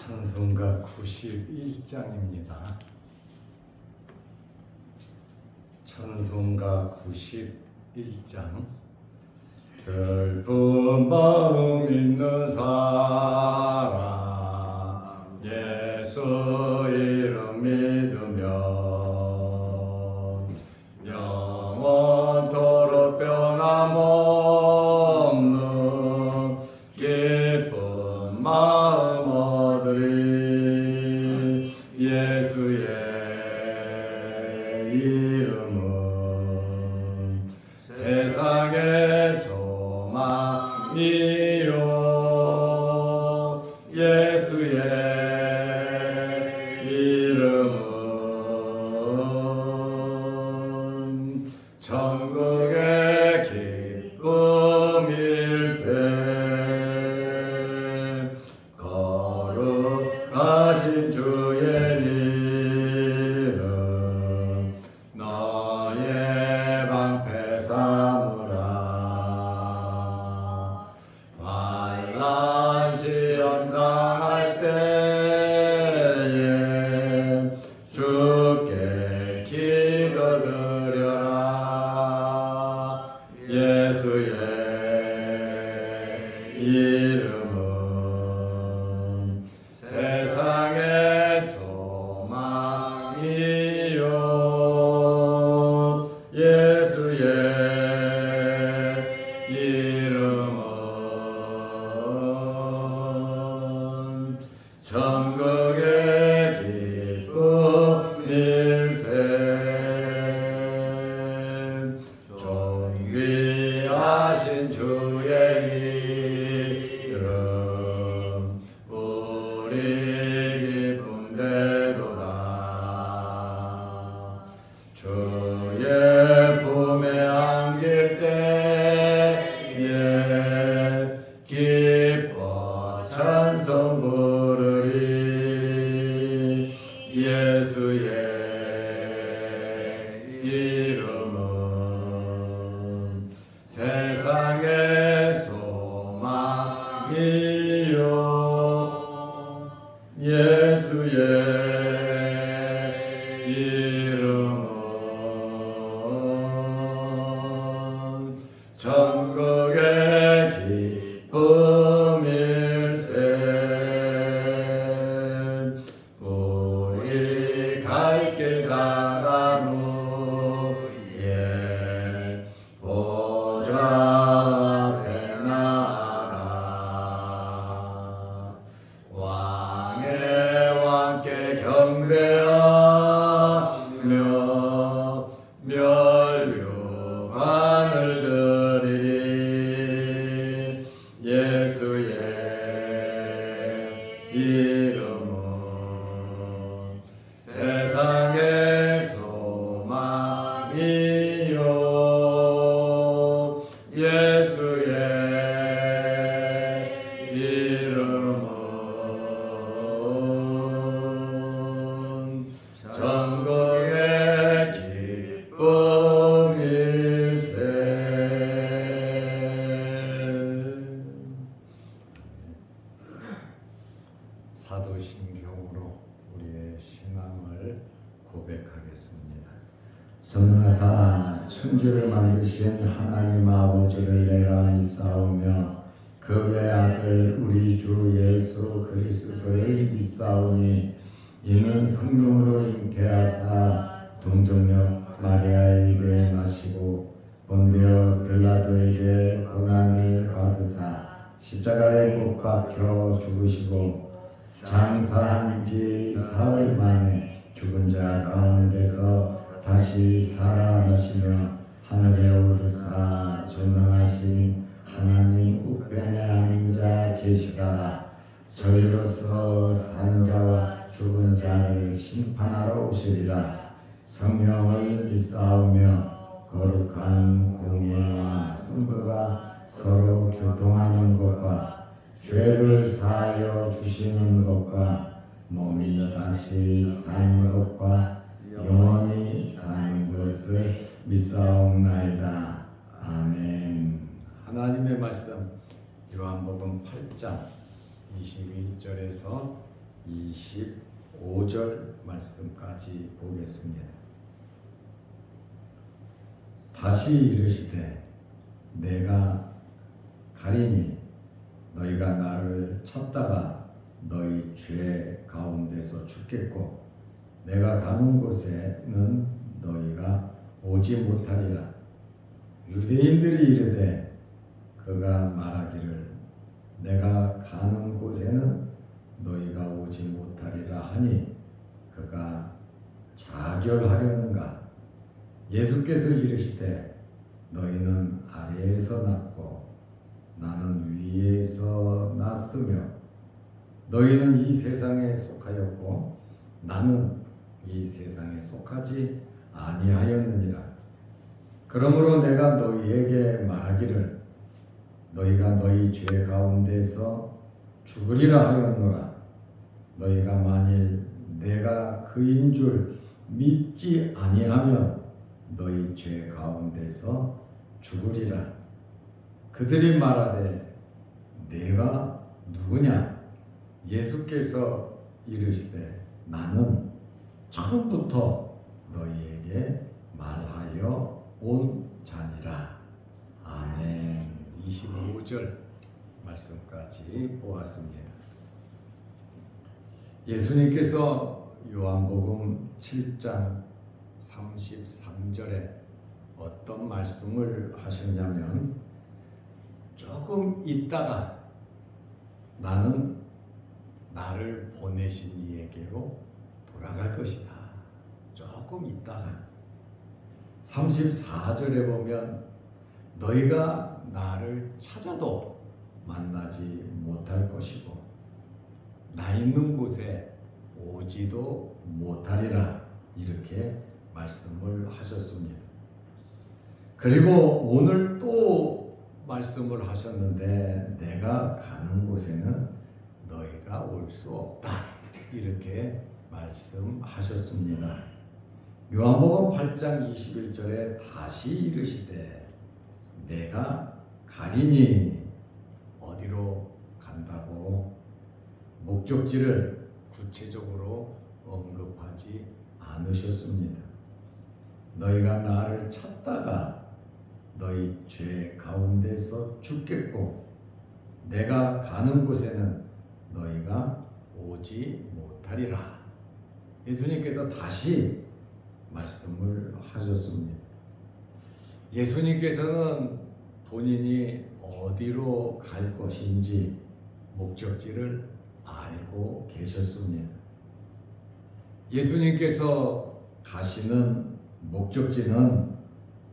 찬송가 91장입니다. 찬송가 91장. 슬픈 마음 있는 사람 예수 이름 믿으면 영원토록 변함없는 기쁜 마음 얻으리. 예수의 이름은 세상의 소망이요. 예수의 이름은 천국의 기쁨일세. 거룩하신 주의 이름 너의 방패 삼으라. 환난 시험 당할 때에 주께 기도드려라. 예수의 이름은 세상의 소망이요. 예수의 이름은 천국의 기쁨일세. 존귀하신 주의 이름 우리 기쁨대로다. 주의 품에 안길 때에 기뻐 찬송 부르리. 예수의 이름은 세상의 소망이요. 예수의 이름은 천국의 기쁨일세. 우리 갈 길 다간 후에 보좌 앞에 나아가 왕의 왕께 경배하며 멸류관을 드리리. 예수의 이름은 세상의 소망이요. 예수의 이름은 천국의 기쁨일세. 사도신경으로 우리의 신앙을 고백하겠습니다. 전능하사 천지를 만드신 하나님 아버지를 내가 믿사오며 그 외아들 우리 주 예수 그리스도를 믿사오니 이는 성령으로 잉태하사 동정녀 마리아에게 나시고 본디오 빌라도에게 고난을 받으사 십자가에 못 박혀 죽으시고 장사한 지 사흘 만에 죽은 자 가운데서 다시 살아나시며 하늘에 오르사 전능하신 하나님 우편에 앉아 계시다가 저희로서 산 자와 죽은 자를 심판하러 오시리라. 성령을 믿사오며 거룩한 공예와 성도가 서로 교통하는 것과 죄를 사하여 주시는 것과 몸이 다시 사는 것과 영원히 사는 것을 믿사옵나이다. 아멘. 하나님의 말씀 요한복음 8장 21절에서 25절 말씀까지 보겠습니다. 다시 이르시되 내가 가리니 너희가 나를 찾다가 너희 죄 가운데서 죽겠고 내가 가는 곳에는 너희가 오지 못하리라. 유대인들이 이르되 그가 말하기를 내가 가는 곳에는 너희가 오지 못하리라 하니 그가 자결하려는가? 예수께서 이르시되 너희는 아래에서 났고 나는 위에서 났으며 너희는 이 세상에 속하였고 나는 이 세상에 속하지 아니하였느니라. 그러므로 내가 너희에게 말하기를 너희가 너희 죄 가운데서 죽으리라 하였노라. 너희가 만일 내가 그인 줄 믿지 아니하면 너희 죄 가운데서 죽으리라. 그들이 말하되 내가 누구냐? 예수께서 이르시되 나는 처음부터 너희에게 말하여 온 자니라. 아멘. 25절 말씀까지 보았습니다. 예수님께서 요한복음 7장 33절에 어떤 말씀을 하셨냐면 조금 있다가 나는 나를 보내신 이에게로 돌아갈 것이다. 조금 있다가 34절에 보면 너희가 나를 찾아도 만나지 못할 것이고 나 있는 곳에 오지도 못하리라 이렇게 말씀을 하셨습니다. 그리고 오늘 또 말씀을 하셨는데 내가 가는 곳에는 너희가 올 수 없다 이렇게 말씀하셨습니다. 요한복음 8장 21절에 다시 이르시되 내가 가리니 어디로 간다고 목적지를 구체적으로 언급하지 않으셨습니다. 너희가 나를 찾다가 너희 죄 가운데서 죽겠고 내가 가는 곳에는 너희가 오지 못하리라. 예수님께서 다시 말씀을 하셨습니다. 예수님께서는 본인이 어디로 갈 것인지 목적지를 알고 계셨습니다. 예수님께서 가시는 목적지는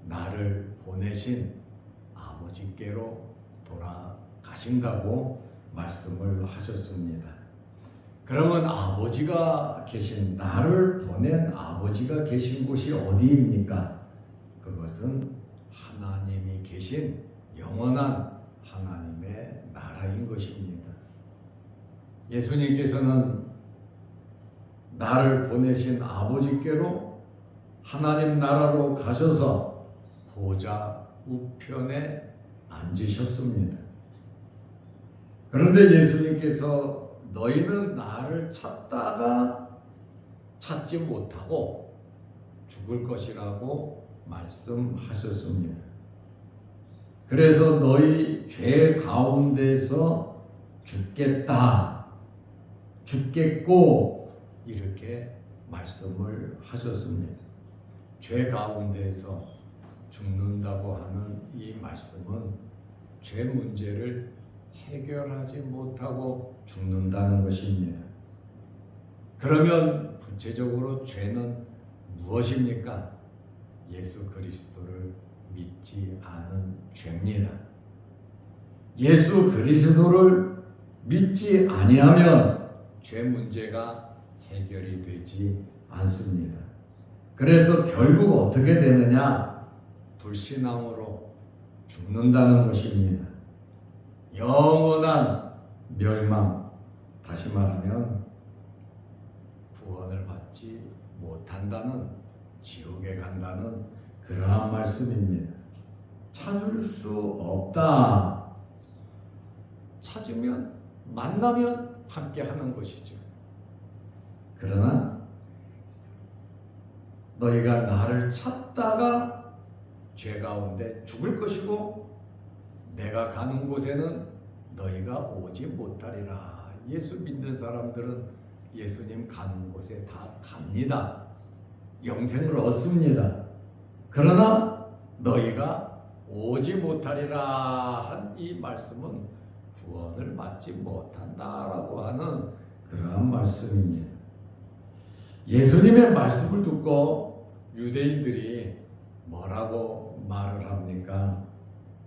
나를 보내신 아버지께로 돌아가신다고 말씀을 하셨습니다. 그러면 아버지가 계신 나를 보낸 아버지가 계신 곳이 어디입니까? 그것은 하나님이 계신 영원한 하나님의 나라인 것입니다. 예수님께서는 나를 보내신 아버지께로 하나님 나라로 가셔서 보좌 우편에 앉으셨습니다. 그런데 예수님께서 너희는 나를 찾다가 찾지 못하고 죽을 것이라고 말씀하셨습니다. 그래서 너희 죄 가운데서 죽겠다, 죽겠고 이렇게 말씀을 하셨습니다. 죄 가운데서 죽는다고 하는 이 말씀은 죄 문제를 해결하지 못하고 죽는다는 것입니다. 그러면 구체적으로 죄는 무엇입니까? 예수 그리스도를 믿지 않은 죄입니다. 예수 그리스도를 믿지 아니하면 죄 문제가 해결이 되지 않습니다. 그래서 결국 어떻게 되느냐? 불신앙으로 죽는다는 것입니다. 영원한 멸망, 다시 말하면 구원을 받지 못한다는, 지옥에 간다는 그러한 말씀입니다. 찾을 수 없다. 찾으면, 만나면 함께 하는 것이죠. 그러나 너희가 나를 찾다가 죄 가운데 죽을 것이고 내가 가는 곳에는 너희가 오지 못하리라. 예수 믿는 사람들은 예수님 가는 곳에 다 갑니다. 영생을 얻습니다. 그러나 너희가 오지 못하리라 한 이 말씀은 구원을 받지 못한다라고 하는 그러한 말씀입니다. 예수님의 말씀을 듣고 유대인들이 뭐라고 말을 합니까?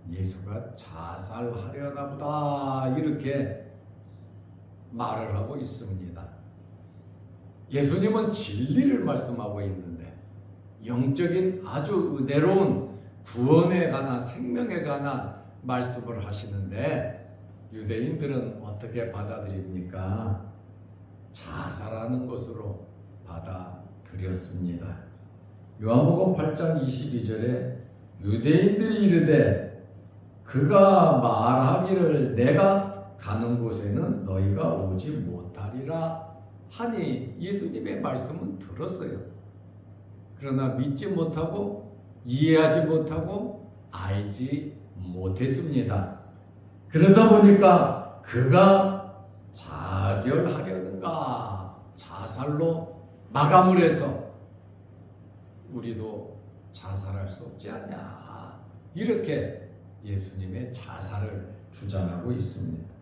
예수가 자살하려나 보다 이렇게 말을 하고 있습니다. 예수님은 진리를 말씀하고 있는데 영적인 아주 은혜로운 구원에 관한 생명에 관한 말씀을 하시는데 유대인들은 어떻게 받아들입니까? 자살하는 것으로 받아들였습니다. 요한복음 8장 22절에 유대인들이 이르되 그가 말하기를 내가 가는 곳에는 너희가 오지 못하리라 하니 예수님의 말씀은 들었어요. 그러나 믿지 못하고 이해하지 못하고 알지 못했습니다. 그러다 보니까 그가 자결하려는가 자살로 마감을 해서 우리도 자살할 수 없지 않냐 이렇게 예수님의 자살을 주장하고 있습니다.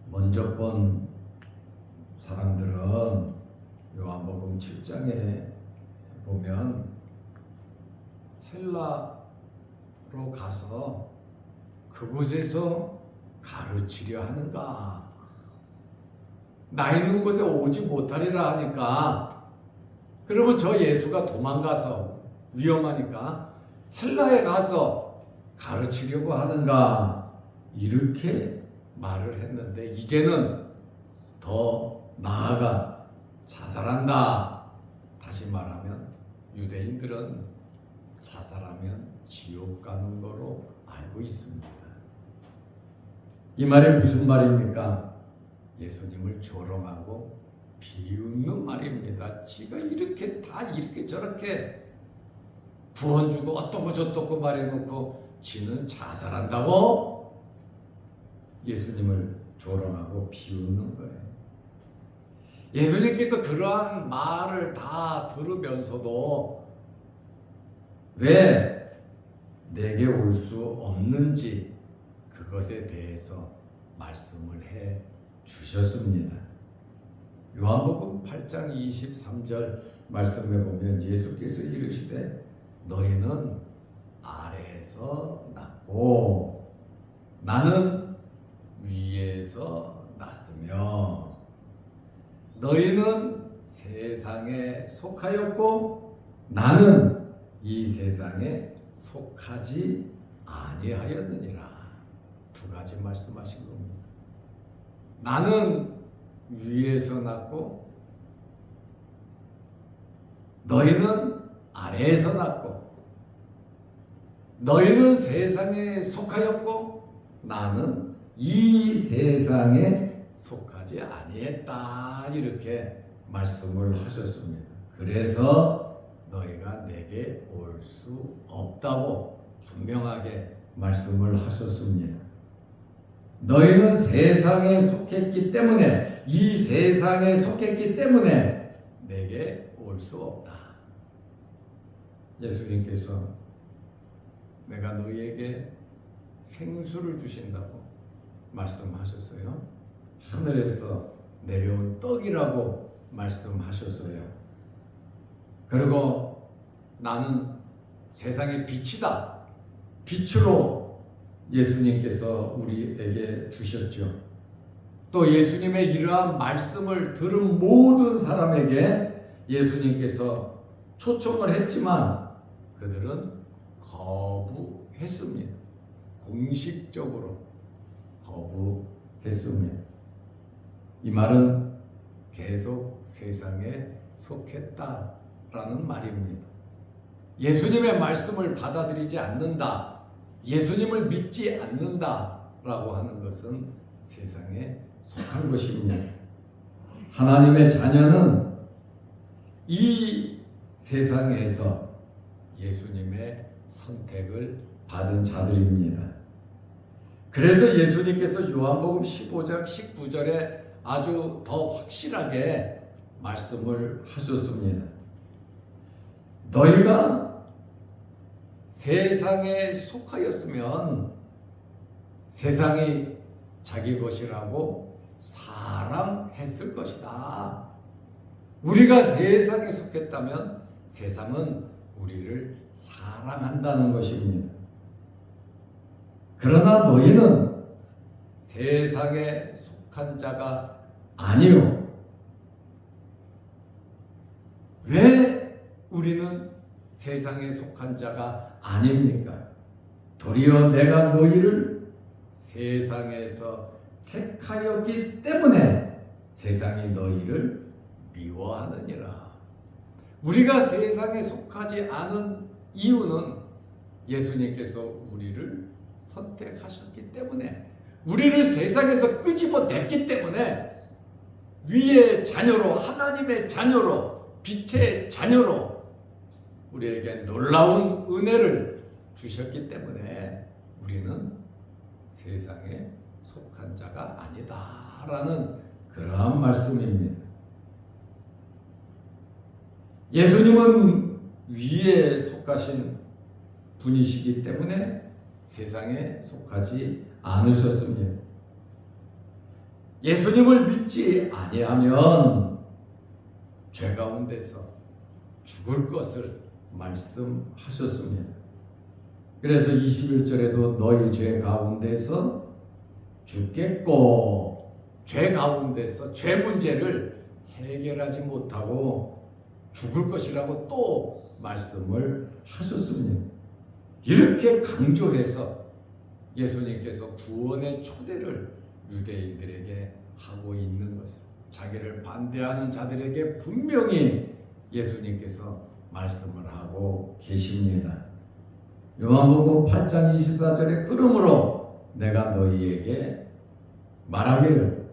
먼저 본 사람들은 요한복음 7장에 보면 헬라로 가서 그곳에서 가르치려 하는가 나 있는 곳에 오지 못하리라 하니까 그러면 저 예수가 도망가서 위험하니까 헬라에 가서 가르치려고 하는가 이렇게 말을 했는데 이제는 더 나아가 자살한다. 다시 말하면 유대인들은 자살하면 지옥 가는 거로 알고 있습니다. 이 말이 무슨 말입니까? 예수님을 조롱하고 비웃는 말입니다. 지가 이렇게 다 이렇게 저렇게 구원 주고 어떻고 저떻고 말해놓고 지는 자살한다고 예수님을 조롱하고 비웃는 거예요. 예수님께서 그러한 말을 다 들으면서도 왜 내게 올 수 없는지 그것에 대해서 말씀을 해 주셨습니다. 요한복음 8장 23절 말씀에 보면 예수께서 이르시되 너희는 아래에서 났고 나는 위에서 났으며 너희는 세상에 속하였고 나는 이 세상에 속하지 아니하였느니라. 두 가지 말씀하신 겁니다. 나는 위에서 났고 너희는 아래에서 났고 너희는 세상에 속하였고 나는 이 세상에 속하지 아니했다 이렇게 말씀을 하셨습니다. 그래서 너희가 내게 올 수 없다고 분명하게 말씀을 하셨습니다. 너희는 세상에 속했기 때문에 이 세상에 속했기 때문에 내게 올 수 없다. 예수님께서 내가 너희에게 생수를 주신다고 말씀하셨어요. 하늘에서 내려온 떡이라고 말씀하셨어요. 그리고 나는 세상의 빛이다. 빛으로 예수님께서 우리에게 주셨죠. 또 예수님의 이러한 말씀을 들은 모든 사람에게 예수님께서 초청을 했지만 그들은 거부했습니다. 공식적으로 거부했습니다. 이 말은 계속 세상에 속했다라는 말입니다. 예수님의 말씀을 받아들이지 않는다, 예수님을 믿지 않는다라고 하는 것은 세상에 속한 것입니다. 하나님의 자녀는 이 세상에서 예수님의 선택을 받은 자들입니다. 그래서 예수님께서 요한복음 15장 19절에 아주 더 확실하게 말씀을 하셨습니다. 너희가 세상에 속하였으면 세상이 자기 것이라고 사랑했을 것이다. 우리가 세상에 속했다면 세상은 우리를 사랑한다는 것입니다. 그러나 너희는 세상에 속한 자가 아니요. 왜 우리는 세상에 속한 자가 아닙니까? 도리어 내가 너희를 세상에서 택하였기 때문에 세상이 너희를 미워하느니라. 우리가 세상에 속하지 않은 이유는 예수님께서 우리를 선택하셨기 때문에, 우리를 세상에서 끄집어냈기 때문에 위의 자녀로, 하나님의 자녀로, 빛의 자녀로 우리에게 놀라운 은혜를 주셨기 때문에 우리는 세상에 속한 자가 아니다라는 그러한 말씀입니다. 예수님은 위에 속하신 분이시기 때문에 세상에 속하지 않으셨습니다. 예수님을 믿지 아니하면 죄 가운데서 죽을 것을 말씀하셨습니다. 그래서 21절에도 너희 죄 가운데서 죽겠고, 죄 가운데서 죄 문제를 해결하지 못하고 죽을 것이라고 또 말씀을 하셨습니다. 이렇게 강조해서 예수님께서 구원의 초대를 유대인들에게 하고 있는 것을, 자기를 반대하는 자들에게 분명히 예수님께서 말씀을 하고 계십니다. 요한복음 8장 24절에 그러므로 내가 너희에게 말하기를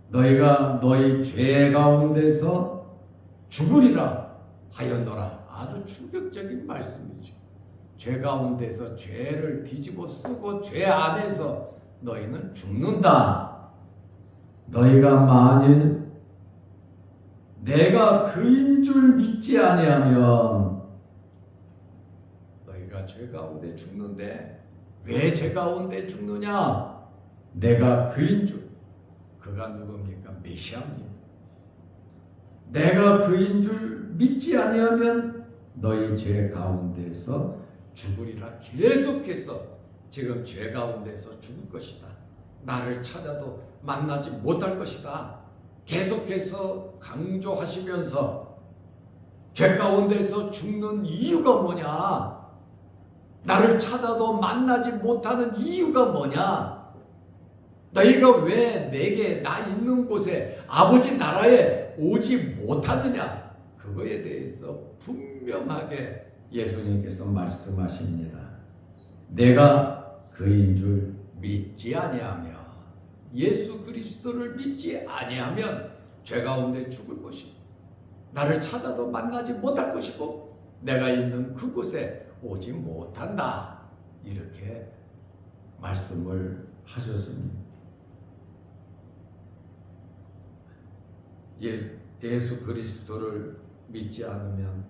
너희가 너희 죄 가운데서 죽으리라 하였노라. 아주 충격적인 말씀이죠. 죄 가운데서 죄를 뒤집어 쓰고 죄 안에서 너희는 죽는다. 너희가 만일 내가 그인 줄 믿지 아니하면, 너희가 죄 가운데 죽는데 왜 죄 가운데 죽느냐? 내가 그인 줄. 그가 누굽니까? 메시아입니다. 내가 그인 줄 믿지 아니하면 너희 죄 가운데서 죽으리라. 계속해서 지금 죄 가운데서 죽을 것이다. 나를 찾아도 만나지 못할 것이다. 계속해서 강조하시면서 죄 가운데서 죽는 이유가 뭐냐? 나를 찾아도 만나지 못하는 이유가 뭐냐? 너희가 왜 내게 나 있는 곳에 아버지 나라에 오지 못하느냐? 그거에 대해서 분명하게 예수님께서 말씀하십니다. 내가 그인 줄 믿지 아니하며, 예수 그리스도를 믿지 아니하면 죄 가운데 죽을 것이고 나를 찾아도 만나지 못할 것이고 내가 있는 그곳에 오지 못한다. 이렇게 말씀을 하셨습니다. 예수 그리스도를 믿지 않으면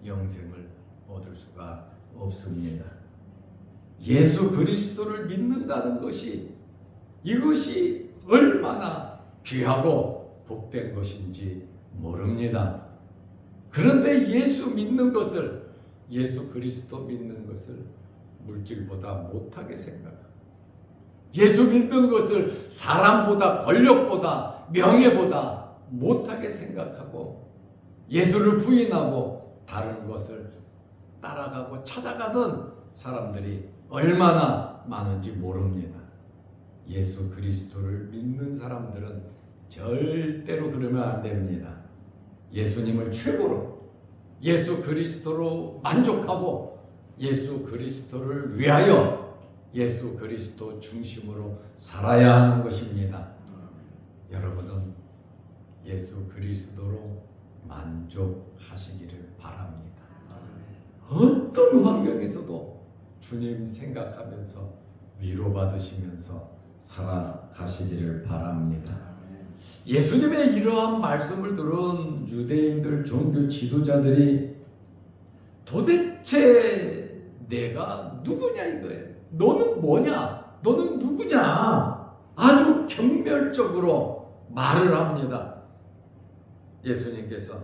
영생을 얻을 수가 없습니다. 예수 그리스도를 믿는다는 것이, 이것이 얼마나 귀하고 복된 것인지 모릅니다. 그런데 예수 믿는 것을, 예수 그리스도 믿는 것을 물질보다 못하게 생각하고, 예수 믿는 것을 사람보다, 권력보다, 명예보다 못하게 생각하고, 예수를 부인하고 다른 것을 따라가고 찾아가는 사람들이 얼마나 많은지 모릅니다. 예수 그리스도를 믿는 사람들은 절대로 그러면 안 됩니다. 예수님을 최고로, 예수 그리스도로 만족하고 예수 그리스도를 위하여 예수 그리스도 중심으로 살아야 하는 것입니다. 여러분은 예수 그리스도로 만족하시기를 바랍니다. 어떤 환경에서도 주님 생각하면서 위로받으시면서 살아가시기를 바랍니다. 예수님의 이러한 말씀을 들은 유대인들 종교 지도자들이 도대체 내가 누구냐 이거예요. 너는 뭐냐? 너는 누구냐? 아주 경멸적으로 말을 합니다. 예수님께서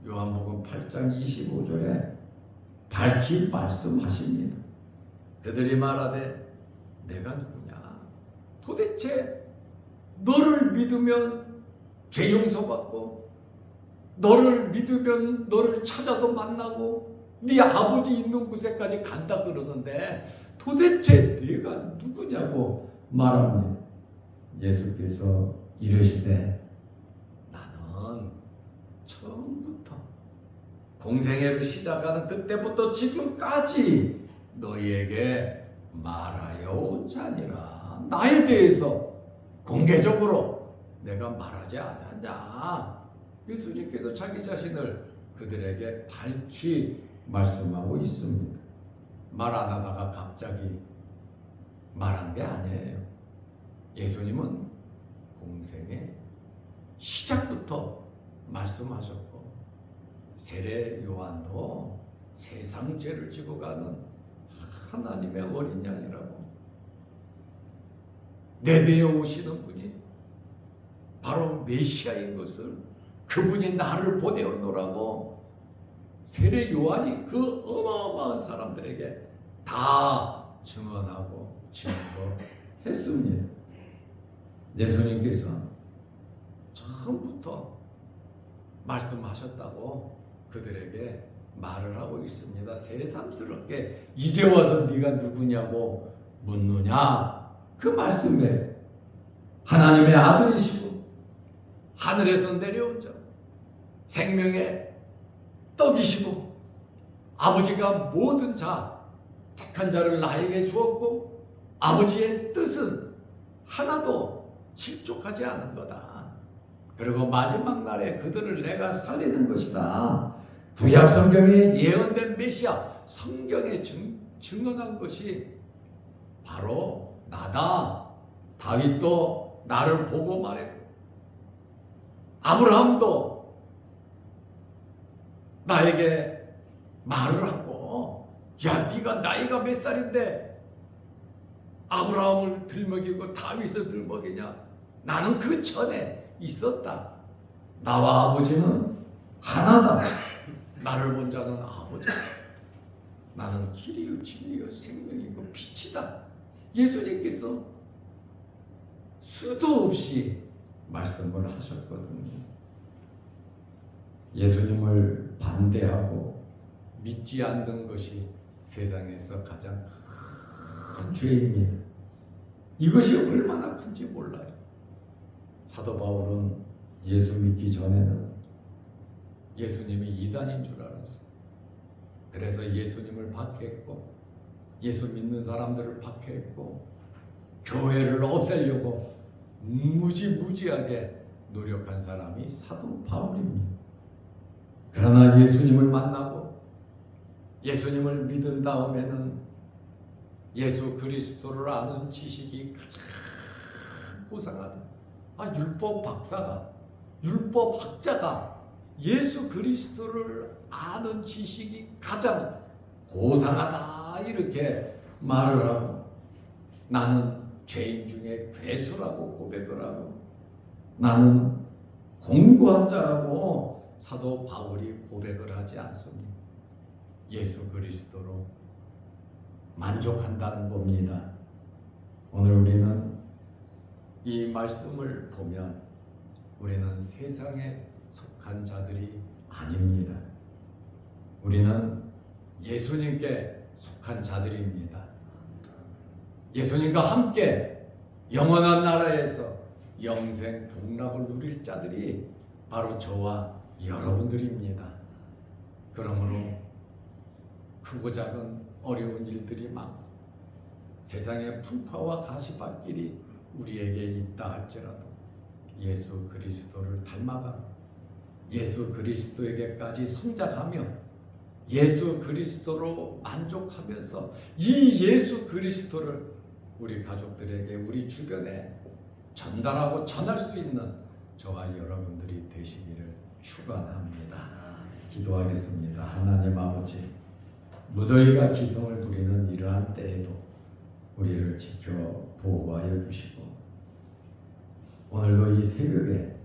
요한복음 8장 25절에 밝히 말씀하십니다. 그들이 말하되 내가 누구냐? 도대체 너를 믿으면 죄 용서받고 너를 믿으면 너를 찾아도 만나고 네 아버지 있는 곳에까지 간다 그러는데 도대체 내가 누구냐고 말합니다. 예수께서 이르시되 나는 처음부터 공생애를 시작하는 그때부터 지금까지 너희에게 말하여 온 자니라. 나에 대해서 공개적으로 내가 말하지 않았냐. 예수님께서 자기 자신을 그들에게 밝히 말씀하고 있습니다. 말 안 하다가 갑자기 말한 게 아니에요. 예수님은 공생의 시작부터 말씀하셨고 세례 요한도 세상 죄를 지고 가는 하나님의 어린 양이라고, 내 뒤에 오시는 분이 바로 메시아인 것을, 그분이 나를 보내었노라고 세례 요한이 그 어마어마한 사람들에게 다 증언하고 증거했습니다. 예수님께서 처음부터 말씀하셨다고 그들에게 말을 하고 있습니다. 새삼스럽게 이제 와서 네가 누구냐고 묻느냐. 그 말씀에 하나님의 아들이시고 하늘에서 내려온 자, 생명의 떡이시고 아버지가 모든 자 택한 자를 나에게 주었고 아버지의 뜻은 하나도 실족하지 않은 거다. 그리고 마지막 날에 그들을 내가 살리는 것이다. 구약 성경에 예언된 메시아, 성경에 증언한 것이 바로 나다. 다윗도 나를 보고 말했고 아브라함도 나에게 말을 하고, 야 네가 나이가 몇 살인데 아브라함을 들먹이고 다윗을 들먹이냐. 나는 그 전에 있었다. 나와 아버지는 하나다. 나를 본 자는 아버지다. 나는 길이요 진리요 생명이고 빛이다. 예수님께서 수도 없이 말씀을 하셨거든요. 예수님을 반대하고 믿지 않는 것이 세상에서 가장 큰 죄입니다. 이것이 얼마나 큰지 몰라요. 사도 바울은 예수 믿기 전에는 예수님이 이단인 줄 알았어요. 그래서 예수님을 박해했고 예수 믿는 사람들을 박해했고 교회를 없애려고 무지하게 노력한 사람이 사도 바울입니다. 그러나 예수님을 만나고 예수님을 믿은 다음에는 예수 그리스도를 아는 지식이 가장 고상하다. 율법 박사가, 율법 학자가 예수 그리스도를 아는 지식이 가장 고상하다 이렇게 말을 하고, 나는 죄인 중에 괴수라고 고백을 하고 나는 공고한 자라고 사도 바울이 고백을 하지 않습니다. 예수 그리스도로 만족한다는 겁니다. 오늘 우리는 이 말씀을 보면 우리는 세상에 속한 자들이 아닙니다. 우리는 예수님께 속한 자들입니다. 예수님과 함께 영원한 나라에서 영생 복락을 누릴 자들이 바로 저와 여러분들입니다. 그러므로 크고 작은 어려운 일들이 많고 세상의 풍파와 가시밭길이 우리에게 있다 할지라도 예수 그리스도를 닮아가 예수 그리스도에게까지 성장하며 예수 그리스도로 만족하면서 이 예수 그리스도를 우리 가족들에게 우리 주변에 전달하고 전할 수 있는 저와 여러분들이 되시기를 축원합니다. 기도하겠습니다. 하나님 아버지, 무더위가 기성을 부리는 이러한 때에도 우리를 지켜 보호하여 주시고 오늘도 이 새벽에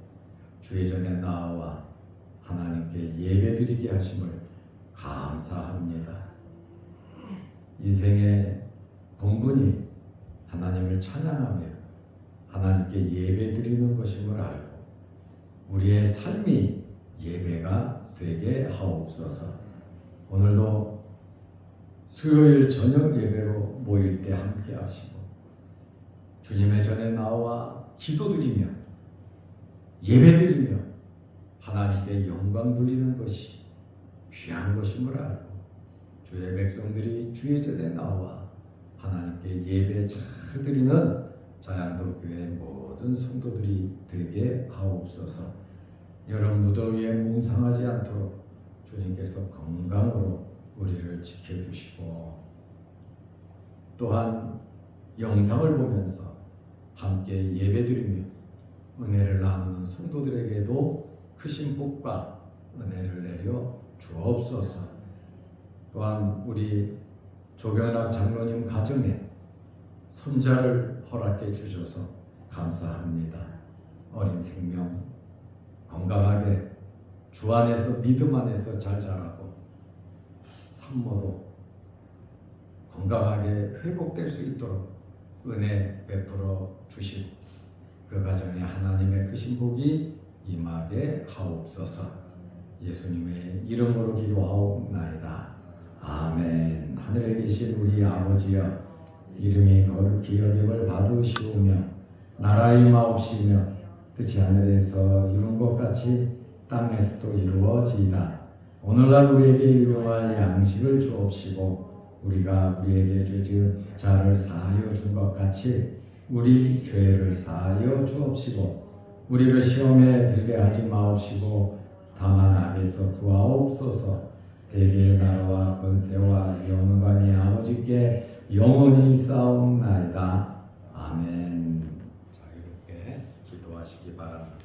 주의 전에 나와 하나님께 예배드리게 하심을 감사합니다. 인생의 본분이 하나님을 찬양하며 하나님께 예배드리는 것임을 알고 우리의 삶이 예배가 되게 하옵소서. 오늘도 수요일 저녁 예배로 모일 때 함께 하시고 주님의 전에 나와 기도드리며 예배드리며 하나님께 영광 돌리는 것이 귀한 것임을 알고 주의 백성들이 주의 전에 나와 하나님께 예배 잘 드리는 자양도교회 모든 성도들이 되게 하옵소서. 여름 무더위에 몽상하지 않도록 주님께서 건강으로 우리를 지켜주시고 또한 영상을 보면서 함께 예배드리며 은혜를 나누는 성도들에게도 크신 복과 은혜를 내려 주옵소서. 또한 우리 조경락 장로님 가정에 손자를 허락해 주셔서 감사합니다. 어린 생명 건강하게 주 안에서 믿음 안에서 잘 자라고 산모도 건강하게 회복될 수 있도록 은혜 베풀어 주시고 그 가정에 하나님의 크신 복이 임하게 하옵소서. 예수님의 이름으로 기도하옵나이다. 아멘. 하늘에 계신 우리 아버지여, 이름이 거룩히 여김을 받으시오며 나라의 임하옵시며 뜻이 하늘에서 이룬 것 같이 땅에서도 이루어지이다. 오늘날 우리에게 일용할 양식을 주옵시고 우리가 우리에게 죄 지은 자를 사하여 준 것 같이 우리 죄를 사하여 주옵시고 우리를 시험에 들게 하지 마옵시고 다만 악에서 구하옵소서. 대개의 나라와 권세와 영광이 아버지께 영원히 있사옵나이다. 아멘. 자, 이렇게 기도하시기 바랍니다.